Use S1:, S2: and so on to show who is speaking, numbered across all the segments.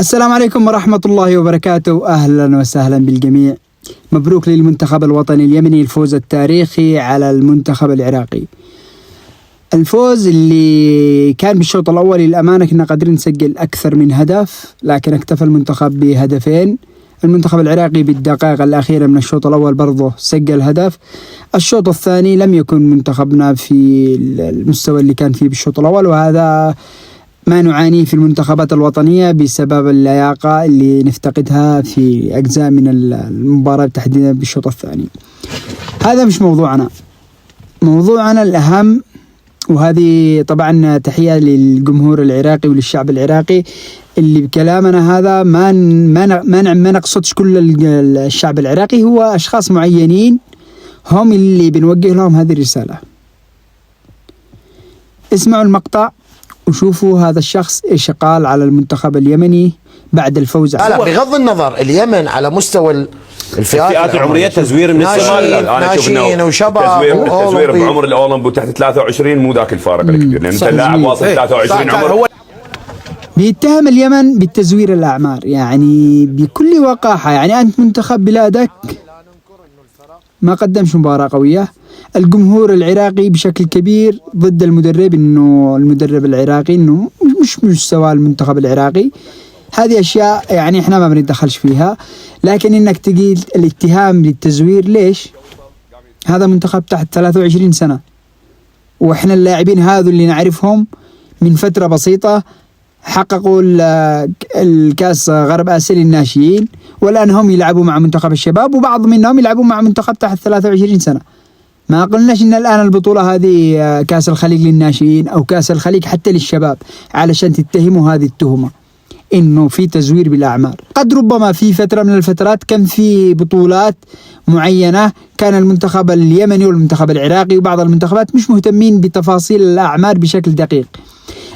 S1: السلام عليكم ورحمة الله وبركاته. أهلا وسهلا بالجميع. مبروك للمنتخب الوطني اليمني الفوز التاريخي على المنتخب العراقي. الفوز اللي كان بالشوط الأول للأمانة كنا قادرين نسجل أكثر من هدف، لكن اكتفى المنتخب بهدفين. المنتخب العراقي بالدقائق الأخيرة من الشوط الأول برضه سجل هدف. الشوط الثاني لم يكن منتخبنا في المستوى اللي كان فيه بالشوط الأول، وهذا ما نعانيه في المنتخبات الوطنية بسبب اللياقة اللي نفتقدها في أجزاء من المباراة تحديدا بالشوط الثاني. هذا مش موضوعنا. موضوعنا الأهم، وهذه طبعا تحية للجمهور العراقي وللشعب العراقي اللي بكلامنا هذا ما نقصدش كل الشعب العراقي، هو أشخاص معينين هم اللي بنوجه لهم هذه الرسالة. اسمعوا المقطع وشوفوا هذا الشخص ايش قال على المنتخب اليمني بعد الفوز.
S2: لا بغض النظر اليمن على مستوى الفئات
S3: العمريه تزوير من الشمال.
S2: انا اشوف انه وشباب
S3: التزوير بعمر الاولمبي تحت 23 مو ذاك الفارق الكبير، لان انت اللاعب واصل 23 عمر.
S1: بيتهم اليمن بالتزوير الاعمار، يعني بكل وقاحه. يعني انت منتخب بلادك ما قدمش مباراه قويه. الجمهور العراقي بشكل كبير ضد المدرب، انه المدرب العراقي انه مش مستوى المنتخب العراقي. هذه اشياء يعني احنا ما بنتدخلش فيها، لكن انك تجي الاتهام للتزوير ليش؟ هذا منتخب تحت 23 سنة، واحنا اللاعبين هذو اللي نعرفهم من فترة بسيطة حققوا الكاس غرب آسيا للناشئين، والآن هم يلعبوا مع منتخب الشباب، وبعض منهم يلعبوا مع منتخب تحت 23 سنة. ما قلناش ان الان البطولة هذه كاس الخليج للناشئين او كاس الخليج حتى للشباب علشان تتهموا هذه التهمة انه في تزوير بالاعمار. قد ربما في فترة من الفترات كان في بطولات معينة كان المنتخب اليمني والمنتخب العراقي وبعض المنتخبات مش مهتمين بتفاصيل الاعمار بشكل دقيق،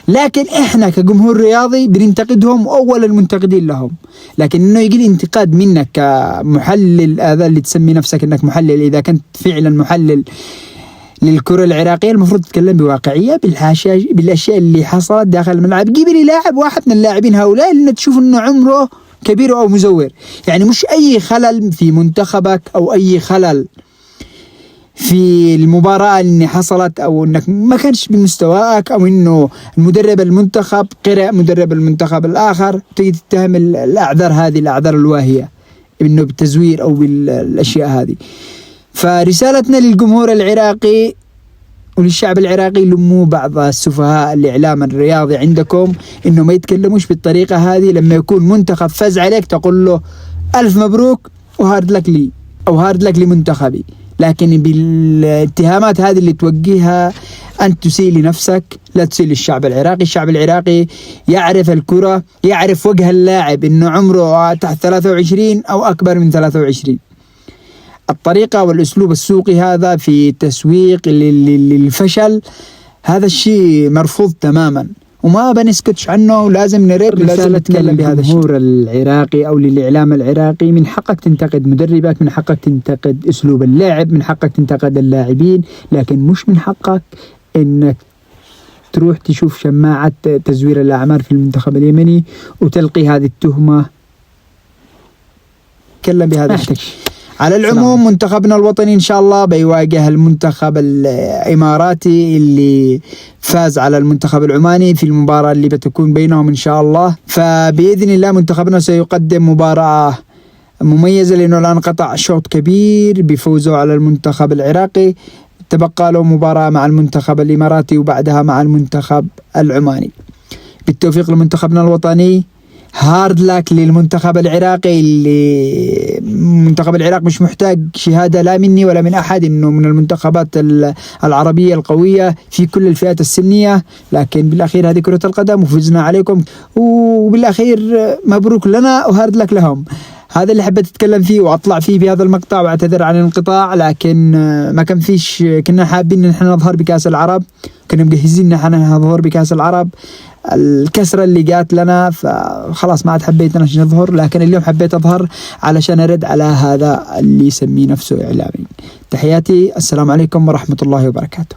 S1: لكن احنا كجمهور رياضي بننتقدهم واول المنتقدين لهم. لكن انه يجي الانتقاد منك كمحلل، هذا اللي تسمي نفسك انك محلل، اذا كنت فعلا محلل للكرة العراقية المفروض تتكلم بواقعية بالاشياء اللي حصلت داخل الملعب. جيب لي لاعب واحد من اللاعبين هؤلاء اللي تشوف انه عمره كبير او مزور، يعني مش اي خلل في منتخبك او اي خلل في المباراة اللي حصلت او انك ما كانش بمستواك او انه المدرب المنتخب قرأ مدرب المنتخب الاخر تيجي تتهم الاعذار هذه، الاعذار الواهية انه بالتزوير او بالاشياء هذه. فرسالتنا للجمهور العراقي وللشعب العراقي، لموا بعض السفهاء الإعلام الرياضي عندكم إنه ما يتكلموش بالطريقة هذه. لما يكون منتخب فاز عليك تقول له ألف مبروك وهارد لك لي أو هارد لك لمنتخبي، لكن بالاتهامات هذه اللي توجهها أنت تسيء لنفسك، لا تسيء للشعب العراقي. الشعب العراقي يعرف الكرة، يعرف وجه اللاعب إنه عمره تحت 23 أو أكبر من 23. الطريقة والأسلوب السوقي هذا في تسويق للفشل، هذا الشيء مرفوض تماما وما بنسكتش عنه، لازم نرد رسالة بهذا الجمهور العراقي أو للإعلام العراقي. من حقك تنتقد مدربك، من حقك تنتقد أسلوب اللعب، من حقك تنتقد اللاعبين، لكن مش من حقك إنك تروح تشوف شماعة تزوير الأعمار في المنتخب اليمني وتلقي هذه التهمة. تكلم بهذا الشكل. على العموم منتخبنا الوطني إن شاء الله بيواجه المنتخب الإماراتي اللي فاز على المنتخب العماني في المباراة اللي بتكون بينهم إن شاء الله. فبإذن الله منتخبنا سيقدم مباراة مميزة، لأنه الآن قطع شوط كبير بفوزه على المنتخب العراقي. تبقى له مباراة مع المنتخب الإماراتي وبعدها مع المنتخب العماني. بالتوفيق لمنتخبنا الوطني. هارد لك للمنتخب العراقي، اللي منتخب العراق مش محتاج شهادة لا مني ولا من أحد إنه من المنتخبات العربية القوية في كل الفئات السنية، لكن بالأخير هذه كرة القدم وفزنا عليكم، وبالأخير مبروك لنا وهارد لك لهم. هذا اللي حبيت أتكلم فيه وأطلع فيه في هذا المقطع، وأعتذر عن الانقطاع، لكن ما كان فيش، كنا حابين إن احنا نظهر بكأس العرب، كنا مجهزين إن احنا نظهر بكأس العرب. الكسرة اللي جات لنا فخلاص ما عاد حبيت أنا نظهر، لكن اليوم حبيت أظهر علشان أرد على هذا اللي يسميه نفسه إعلامي. تحياتي، السلام عليكم ورحمة الله وبركاته.